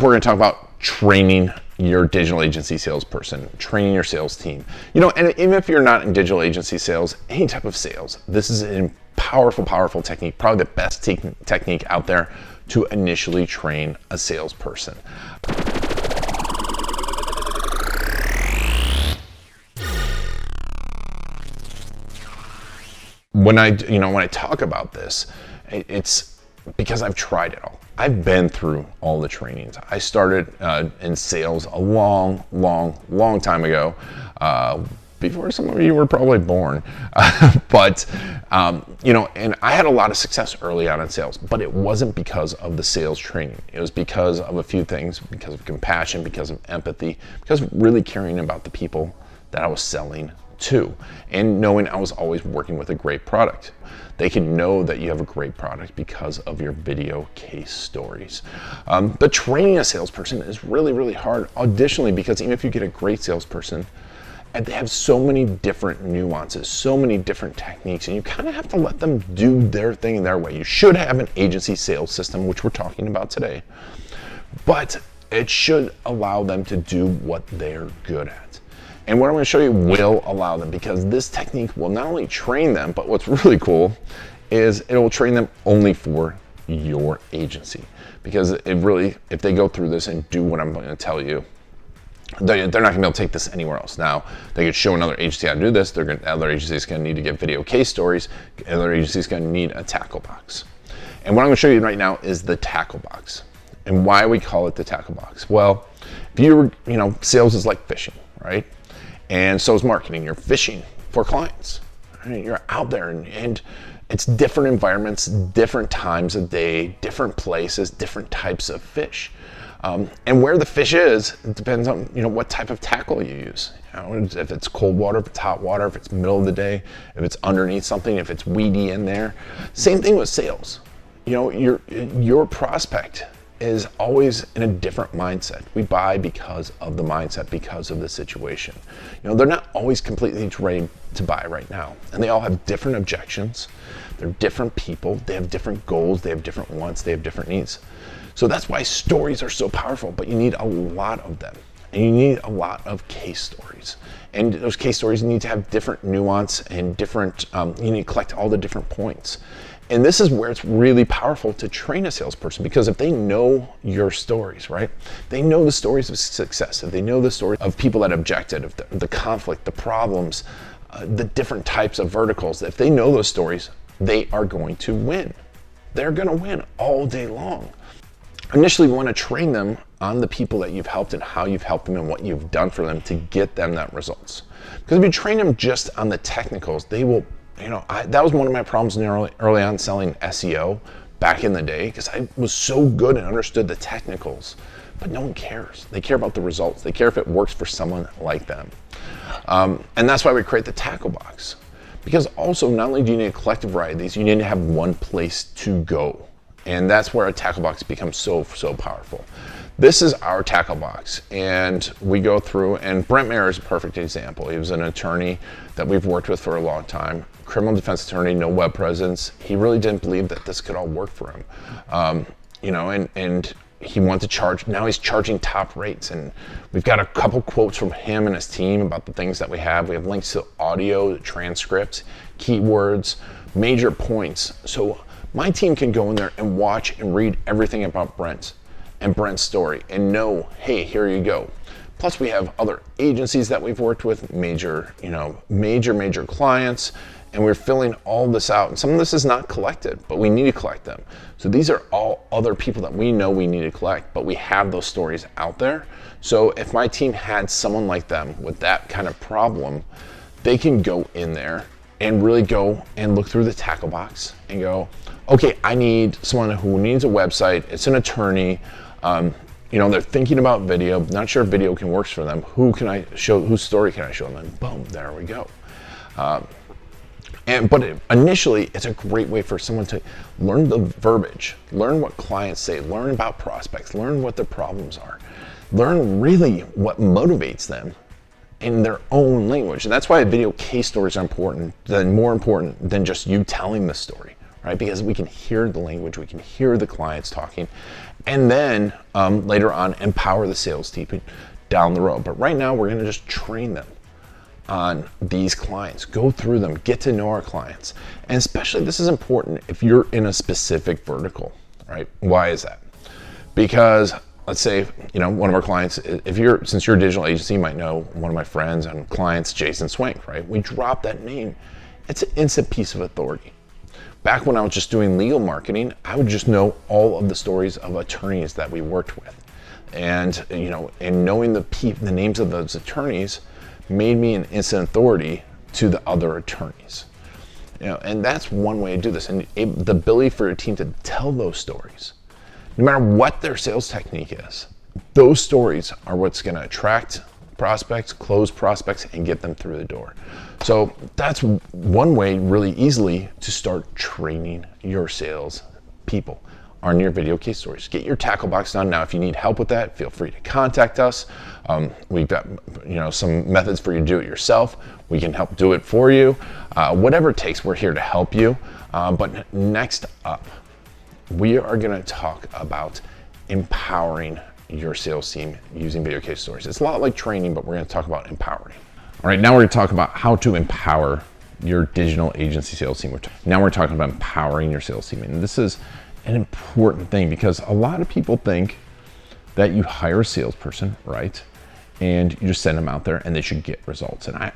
We're going to talk about training your digital agency salesperson, training your sales team. You know, and even if you're not in digital agency sales, any type of sales, this is a powerful, powerful technique, probably the best technique out there to initially train a salesperson. When I talk about this, it's because I've tried it all. I've been through all the trainings. I started in sales a long time ago, before some of you were probably born. But and I had a lot of success early on in sales, but it wasn't because of the sales training. It was because of a few things, because of compassion, because of empathy, because of really caring about the people that I was selling to, and knowing I was always working with a great product. They can know that you have a great product because of your video case stories. But training a salesperson is really hard. Additionally, because even if you get a great salesperson, and they have so many different nuances, so many different techniques, and you kind of have to let them do their thing their way. You should have an agency sales system, which we're talking about today, but it should allow them to do what they're good at. And what I'm going to show you will allow them, because this technique will not only train them, but what's really cool is it will train them only for your agency. Because if they go through this and do what I'm going to tell you, they're not going to be able to take this anywhere else. Now, they could show another agency how to do this. Other agencies going to need to get video case stories. Other agencies going to need a tackle box. And what I'm going to show you right now is the tackle box. And why we call it the tackle box. Well, if sales is like fishing, right? And so is marketing. You're fishing for clients. Right? You're out there and it's different environments, different times of day, different places, different types of fish. And where the fish is, it depends on what type of tackle you use. If it's cold water, if it's hot water, if it's middle of the day, if it's underneath something, if it's weedy in there. Same thing with sales. Your prospect is always in a different mindset. We buy because of the mindset, because of the situation. They're not always completely ready to buy right now. And they all have different objections. They're different people. They have different goals. They have different wants. They have different needs. So that's why stories are so powerful, but you need a lot of them. And you need a lot of case stories. And those case stories need to have different nuance and different, you need to collect all the different points. And this is where it's really powerful to train a salesperson, because if they know your stories, right? They know the stories of success. If they know the story of people that objected, of the conflict, the problems, the different types of verticals, if they know those stories, they are going to win. They're going to win all day long. Initially, we want to train them on the people that you've helped and how you've helped them and what you've done for them to get them that results. Because if you train them just on the technicals, they will, that was one of my problems early on selling SEO back in the day, because I was so good and understood the technicals, but no one cares. They care about the results. They care if it works for someone like them. And that's why we create the tackle box. Because also, not only do you need a collective variety of these, you need to have one place to go. And that's where a tackle box becomes so powerful. This is our tackle box, and we go through, and Brent Mayer is a perfect example. He was an attorney that we've worked with for a long time, criminal defense attorney, no web presence. He really didn't believe that this could all work for him. And he wanted to charge, now he's charging top rates, and we've got a couple quotes from him and his team about the things that we have. We have links to audio, transcripts, keywords, major points. So my team can go in there and watch and read everything about Brent's story and know, hey, here you go. Plus we have other agencies that we've worked with, major clients, and we're filling all this out. And some of this is not collected, but we need to collect them. So these are all other people that we know we need to collect, but we have those stories out there. So if my team had someone like them with that kind of problem, they can go in there and really go and look through the tackle box and go, okay, I need someone who needs a website. It's an attorney. They're thinking about video, not sure if video can work for them. Whose story can I show them? And boom, there we go. But initially, it's a great way for someone to learn the verbiage, learn what clients say, learn about prospects, learn what their problems are, learn really what motivates them in their own language. And that's why video case stories are more important than just you telling the story, right? Because we can hear the language, we can hear the clients talking, And then later on, empower the sales team down the road. But right now, we're going to just train them on these clients, go through them, get to know our clients. And especially this is important if you're in a specific vertical, right? Why is that? Because let's say, one of our clients, since you're a digital agency, you might know one of my friends and clients, Jason Swank, right? We drop that name. It's an instant piece of authority. Back when I was just doing legal marketing, I would just know all of the stories of attorneys that we worked with. And, and knowing the names of those attorneys made me an instant authority to the other attorneys. And that's one way to do this. And the ability for your team to tell those stories, no matter what their sales technique is, those stories are what's going to attract prospects, close prospects, and get them through the door. So that's one way really easily to start training your sales people on your video case stories. Get your tackle box done. Now, if you need help with that, feel free to contact us. We've got some methods for you to do it yourself. We can help do it for you. Whatever it takes, we're here to help you. But next up, we are going to talk about empowering your sales team using video case stories. It's a lot like training, but we're going to talk about empowering. All right, now we're going to talk about how to empower your digital agency sales team. Now we're talking about empowering your sales team. And this is an important thing because a lot of people think that you hire a salesperson, right? And you just send them out there and they should get results. And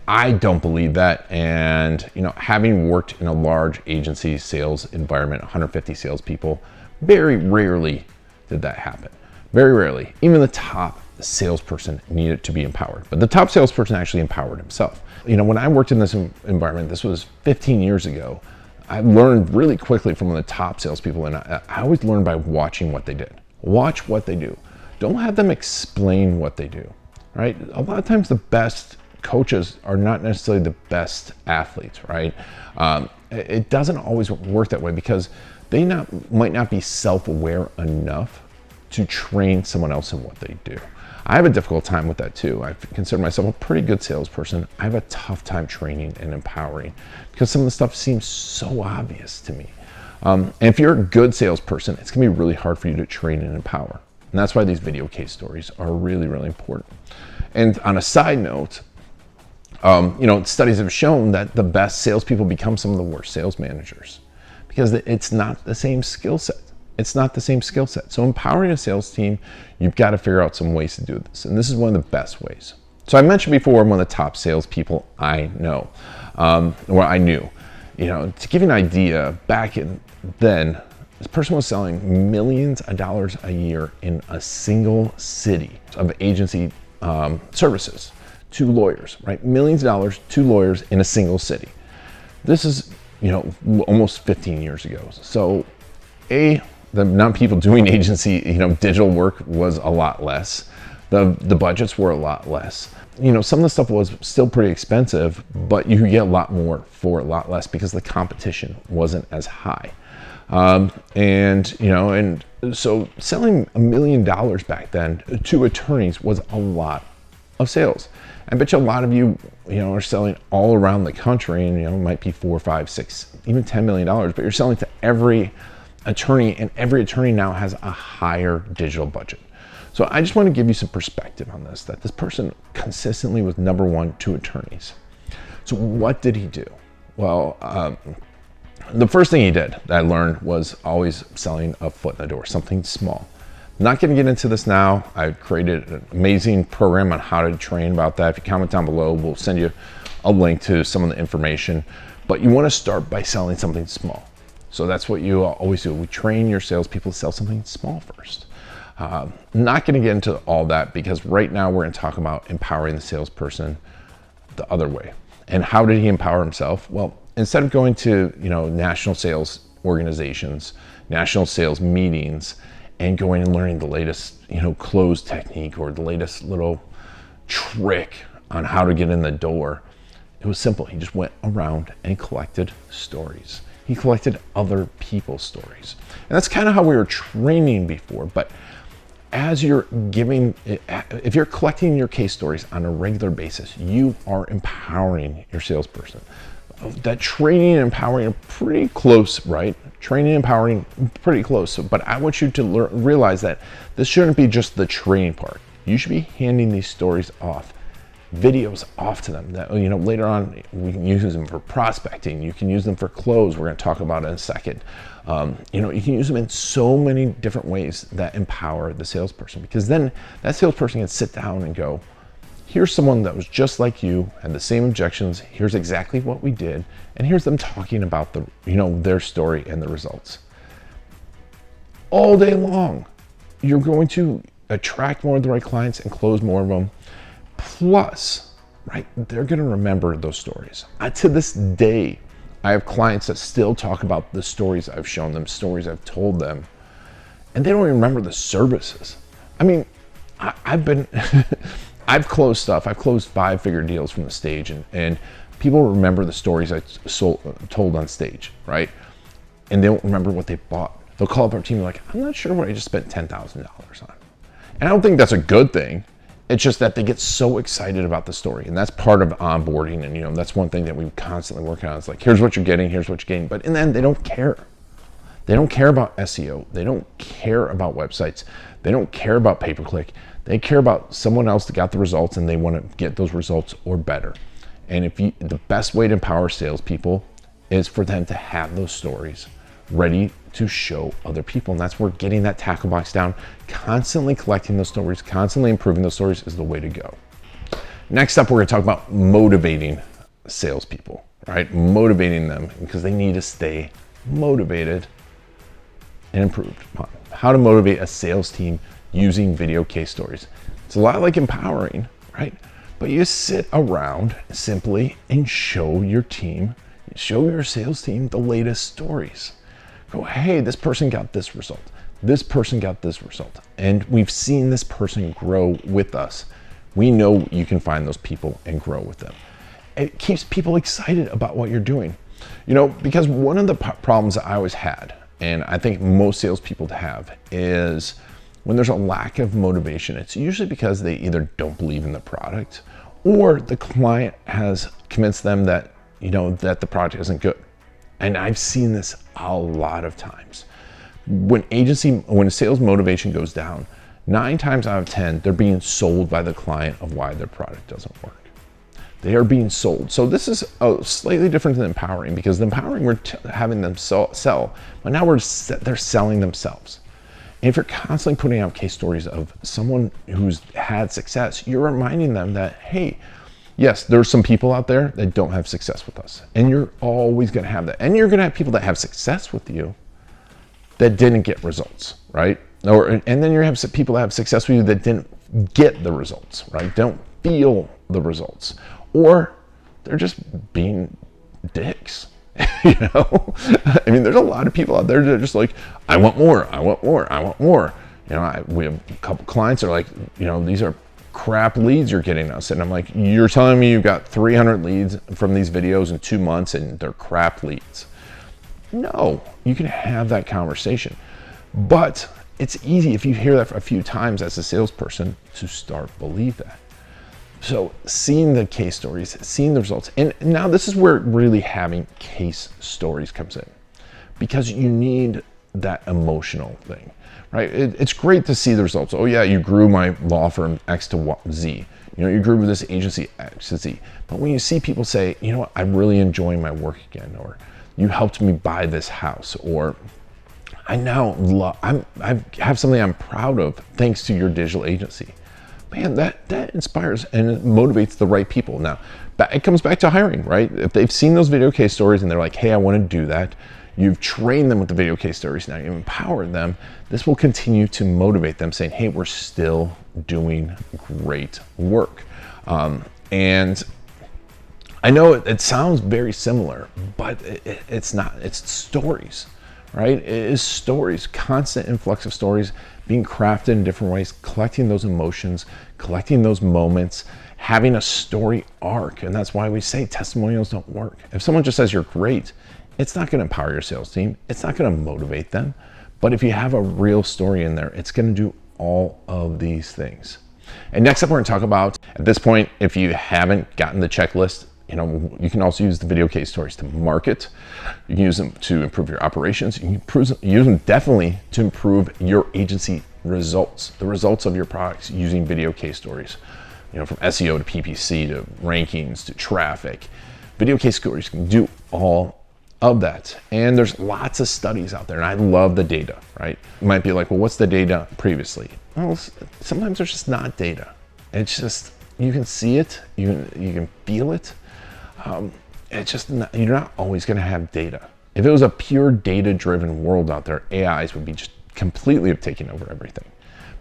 I don't believe that. And, having worked in a large agency sales environment, 150 salespeople, very rarely did that happen. Very rarely. Even the top salesperson needed to be empowered. But the top salesperson actually empowered himself. When I worked in this environment, this was 15 years ago, I learned really quickly from one of the top salespeople, and I always learned by watching what they did. Watch what they do. Don't have them explain what they do, right? A lot of times the best coaches are not necessarily the best athletes, right? It doesn't always work that way because they might not be self-aware enough to train someone else in what they do. I have a difficult time with that too. I consider myself a pretty good salesperson. I have a tough time training and empowering because some of the stuff seems so obvious to me. And if you're a good salesperson, it's gonna be really hard for you to train and empower. And that's why these video case stories are really, really important. And on a side note, studies have shown that the best salespeople become some of the worst sales managers because it's not the same skill set. It's not the same skill set. So empowering a sales team, you've got to figure out some ways to do this. And this is one of the best ways. So I mentioned before, I'm one of the top salespeople I know, or I knew. To give you an idea, back then, this person was selling millions of dollars a year in a single city of agency services to lawyers, right? Millions of dollars to lawyers in a single city. This is, almost 15 years ago. So the amount of people doing agency, digital work was a lot less. The budgets were a lot less. Some of the stuff was still pretty expensive, but you could get a lot more for a lot less because the competition wasn't as high. And so selling $1 million back then to attorneys was a lot of sales. I bet you a lot of you, are selling all around the country and, it might be $4, $5, $6, even $10 million, but you're selling to every attorney, and every attorney now has a higher digital budget. So I just want to give you some perspective on this, that this person consistently was number one to attorneys. So what did he do? Well, the first thing he did that I learned was always selling a foot in the door, something small. I'm not going to get into this now. I've created an amazing program on how to train about that. If you comment down below, we'll send you a link to some of the information. But you want to start by selling something small. So that's what you always do. We train your salespeople to sell something small first. Not going to get into all that because right now we're going to talk about empowering the salesperson the other way. And how did he empower himself? Well, instead of going to national sales organizations, national sales meetings, and going and learning the latest close technique or the latest little trick on how to get in the door, it was simple. He just went around and collected stories. He collected other people's stories. And that's kind of how we were training before. But as you're if you're collecting your case stories on a regular basis, you are empowering your salesperson. That training and empowering are pretty close, right? Training and empowering, pretty close. But I want you to realize that this shouldn't be just the training part. You should be handing these stories off, videos off to them. That, you know, later on we can use them for prospecting. You can use them for close. We're going to talk about it in a second. You know, you can use them in so many different ways that empower the salesperson, because then that salesperson can sit down and go, here's someone that was just like you, had the same objections. Here's exactly what we did, and here's them talking about the, you know, their story and the results. All day long, you're going to attract more of the right clients and close more of them. Plus, right, they're going to remember those stories. To this day, I have clients that still talk about the stories I've shown them, stories I've told them, and they don't even remember the services. I mean, I've been. I've closed stuff. I've closed 5-figure deals from the stage, and people remember the stories I told on stage, right? And they don't remember what they bought. They'll call up our team like, I'm not sure what I just spent $10,000 on. And I don't think that's a good thing. It's just that they get so excited about the story, and that's part of onboarding. And, you know, that's one thing that we constantly work on. It's like, here's what you're getting, here's what you're getting. But in the end, they don't care. They don't care about SEO. They don't care about websites. They don't care about pay-per-click. They care about someone else that got the results, and they want to get those results or better. And the best way to empower salespeople is for them to have those stories ready to show other people. And that's where getting that tackle box down, constantly collecting those stories, constantly improving those stories is the way to go. Next up, we're going to talk about motivating salespeople, right? Motivating them because they need to stay motivated and improved upon. How to motivate a sales team using video case stories. It's a lot like empowering, right? But you sit around simply and show your team, show your sales team the latest stories. Go, hey, this person got this result. This person got this result. And we've seen this person grow with us. We know you can find those people and grow with them. It keeps people excited about what you're doing. You know, because one of the problems that I always had, and I think most salespeople have, is when there's a lack of motivation. It's usually because they either don't believe in the product, or the client has convinced them that, you know, that the product isn't good. And I've seen this a lot of times. When sales motivation goes down, 9 times out of 10, they're being sold by the client of why their product doesn't work. They are being sold. So this is slightly different than empowering, because the empowering, we're having them sell, but now they're selling themselves. And if you're constantly putting out case stories of someone who's had success, you're reminding them that, hey, yes, there's some people out there that don't have success with us. And you're always going to have that. And you're going to have people that have success with you that didn't get results, right? And then you have some people that have success with you that didn't get the results, right? Don't feel the results. Or they're just being dicks. You know, I mean, there's a lot of people out there that are just like, I want more, I want more, I want more. You know, we have a couple clients that are like, you know, these are crap leads you're getting us. And I'm like, you're telling me you got 300 leads from these videos in 2 months and they're crap leads. No, you can have that conversation. But it's easy if you hear that a few times as a salesperson to start believe that. So seeing the case stories, seeing the results, and now this is where really having case stories comes in, because you need that emotional thing, right? It's great to see the results. Oh yeah, you grew my law firm X to Z. You know, you grew with this agency X to Z. But when you see people say, you know what, I'm really enjoying my work again, or you helped me buy this house, or I have something I'm proud of thanks to your digital agency. Man, that inspires and it motivates the right people. Now, it comes back to hiring, right? If they've seen those video case stories and they're like, hey, I want to do that, you've trained them with the video case stories, now you've empowered them, this will continue to motivate them, saying, hey, we're still doing great work. And I know it sounds very similar, but it's not. It's stories, right? It is stories, constant influx of stories being crafted in different ways, collecting those emotions, collecting those moments, having a story arc. And that's why we say testimonials don't work. If someone just says you're great, it's not going to empower your sales team. It's not going to motivate them. But if you have a real story in there, it's going to do all of these things. And next up, we're going to talk about, at this point, if you haven't gotten the checklist, You can also use the video case stories to market. You can use them to improve your operations. You can use them definitely to improve your agency results, the results of your products using video case stories. From SEO to PPC to rankings to traffic. Video case stories can do all of that. And there's lots of studies out there, and I love the data, right? You might be like, well, what's the data previously? Well, sometimes there's just not data. It's just, you can see it, you can feel it. It's just not, you're not always going to have data. If it was a pure data-driven world out there, AIs would be just completely have taken over everything.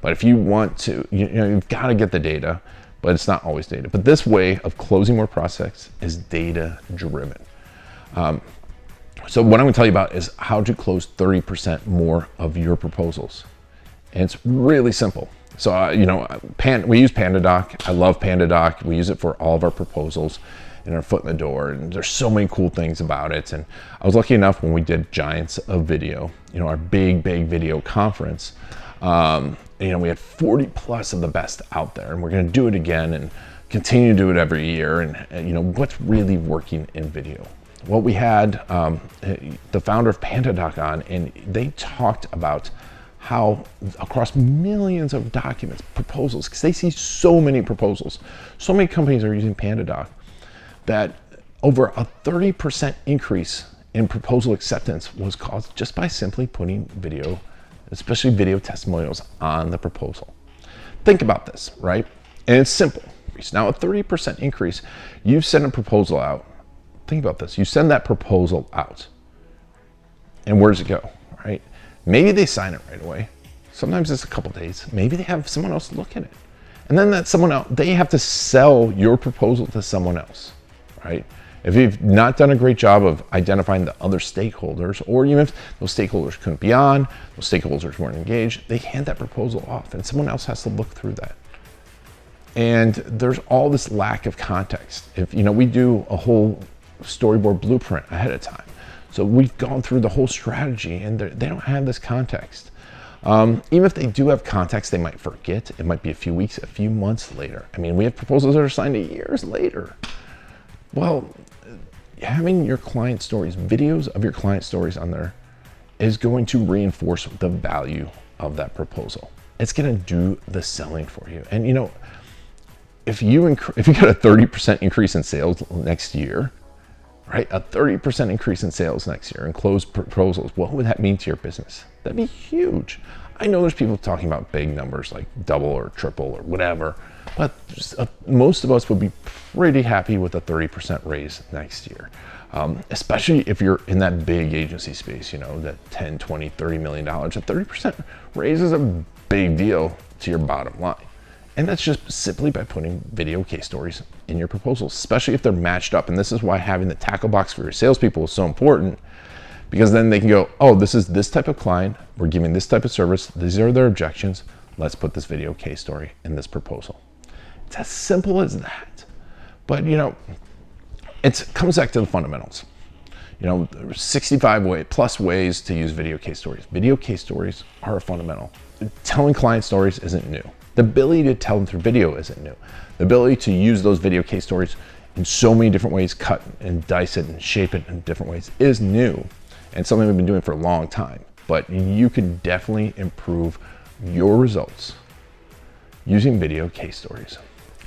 But if you want to, you've got to get the data, but it's not always data. But this way of closing more prospects is data-driven. So what I'm going to tell you about is how to close 30% more of your proposals. And it's really simple. So, we use PandaDoc. I love PandaDoc. We use it for all of our proposals and our foot in the door. And there's so many cool things about it. And I was lucky enough when we did Giants of Video, our big video conference. We had 40 plus of the best out there, and we're going to do it again and continue to do it every year. And what's really working in video? Well, we had the founder of PandaDoc on, and they talked about how across millions of documents, proposals, because they see so many proposals, so many companies are using PandaDoc, that over a 30% increase in proposal acceptance was caused just by simply putting video, especially video testimonials, on the proposal. Think about this, right? And it's simple. Now, a 30% increase, you've sent a proposal out. Think about this. You send that proposal out, and where does it go, right? Maybe they sign it right away. Sometimes it's a couple days. Maybe they have someone else look at it. And then that someone else, they have to sell your proposal to someone else, right? If you've not done a great job of identifying the other stakeholders, or even if those stakeholders couldn't be on, those stakeholders weren't engaged, they hand that proposal off and someone else has to look through that. And there's all this lack of context. If we do a whole storyboard blueprint ahead of time. So we've gone through the whole strategy, and they don't have this context. Even if they do have context, they might forget. It might be a few weeks, a few months later. We have proposals that are signed years later. Well, having your client stories, videos of your client stories on there, is going to reinforce the value of that proposal. It's going to do the selling for you. And if you get a 30% increase in sales next year, right? A 30% increase in sales next year and closed proposals. What would that mean to your business? That'd be huge. I know there's people talking about big numbers like double or triple or whatever, but most of us would be pretty happy with a 30% raise next year. Especially if you're in that big agency space, that 10, 20, $30 million. A 30% raise is a big deal to your bottom line. And that's just simply by putting video case stories in your proposals, especially if they're matched up. And this is why having the tackle box for your salespeople is so important, because then they can go, oh, this is this type of client. We're giving this type of service. These are their objections. Let's put this video case story in this proposal. It's as simple as that. But, it comes back to the fundamentals. There's 65 plus ways to use video case stories. Video case stories are a fundamental. Telling client stories isn't new. The ability to tell them through video isn't new. The ability to use those video case stories in so many different ways, cut and dice it and shape it in different ways, is new and something we've been doing for a long time. But you can definitely improve your results using video case stories.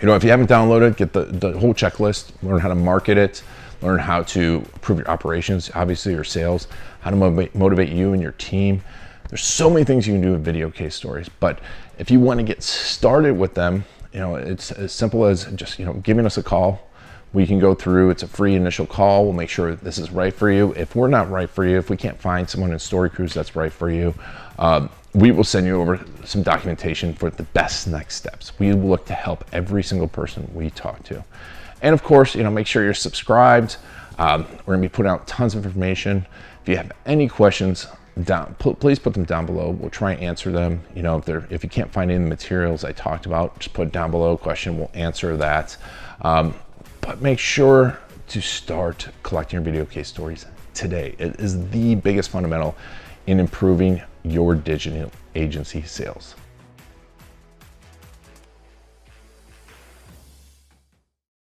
If you haven't downloaded, get the whole checklist, learn how to market it, learn how to improve your operations, obviously your sales, how to motivate you and your team. There's so many things you can do with video case stories, but if you want to get started with them, it's as simple as just, giving us a call. We can go through, it's a free initial call. We'll make sure this is right for you. If we're not right for you, if we can't find someone in Story Cruise that's right for you, we will send you over some documentation for the best next steps. We will look to help every single person we talk to. And of course, make sure you're subscribed. We're gonna be putting out tons of information. If you have any questions, please put them down below. We'll try and answer them. If you can't find any of the materials I talked about, just put it down below, question, we'll answer that. But make sure to start collecting your video case stories today. It is the biggest fundamental in improving your digital agency sales.